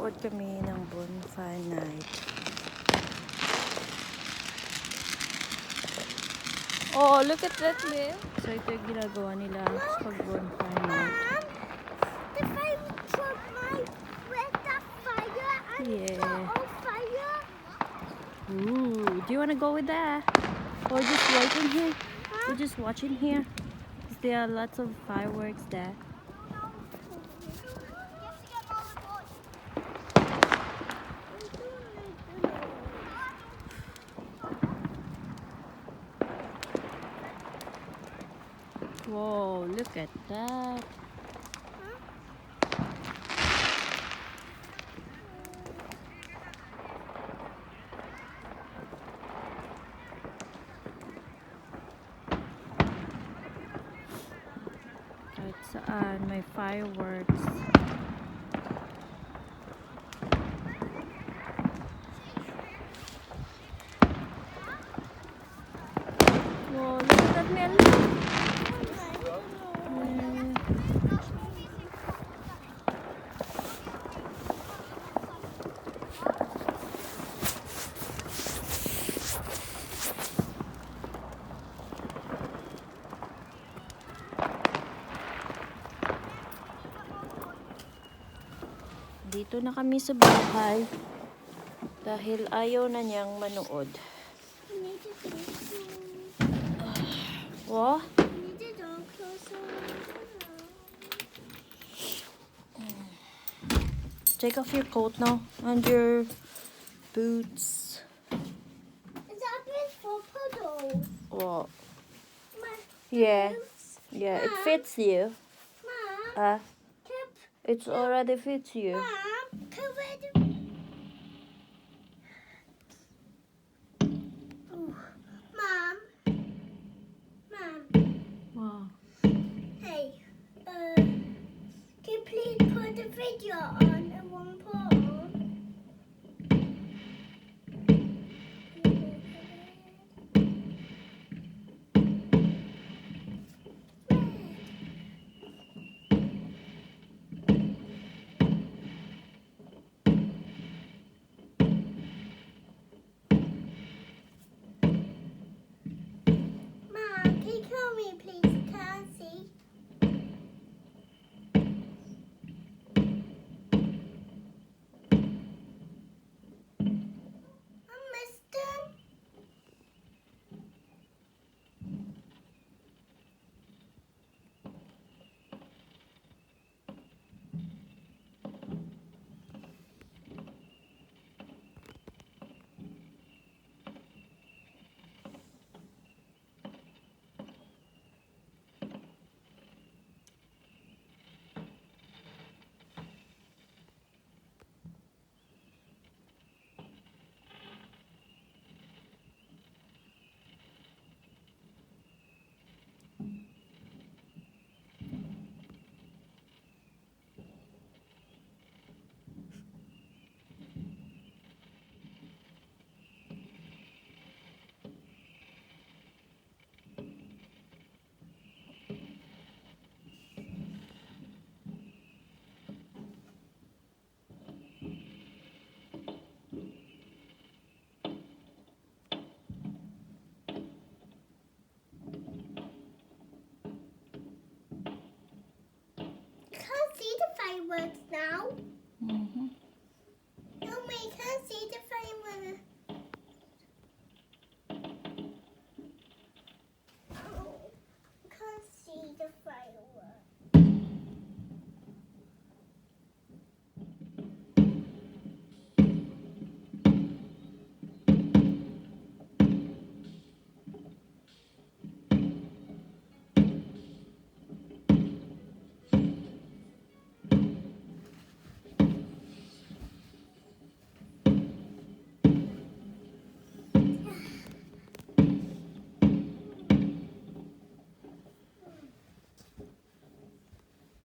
Manood kami ng bonfire night. Oh, look at that, Liv. So, ito yung ginagawa nila pag bonfire night. The flame from my with the fire and Yeah. on fire. Ooh, do you want to go with that? Or just wait in here? We're just watching here. 'Cause there are lots of fireworks there. Whoa, look at that. Kahit saan may fireworks. Whoa, look at that, Mel. Dito na kami sa bahay dahil ayaw na niyang manood. What? Take off your coat now and your boots. Is that big for puddles? What? My Yeah, boots? yeah, it Mom? fits you. Mom, It's already fits you. Mom, can we do... Oh, Mom, Wow. hey, can you please put the video on at one point? Mom, can you kill me, please? Can I see? I missed them. Can I see the fireworks now?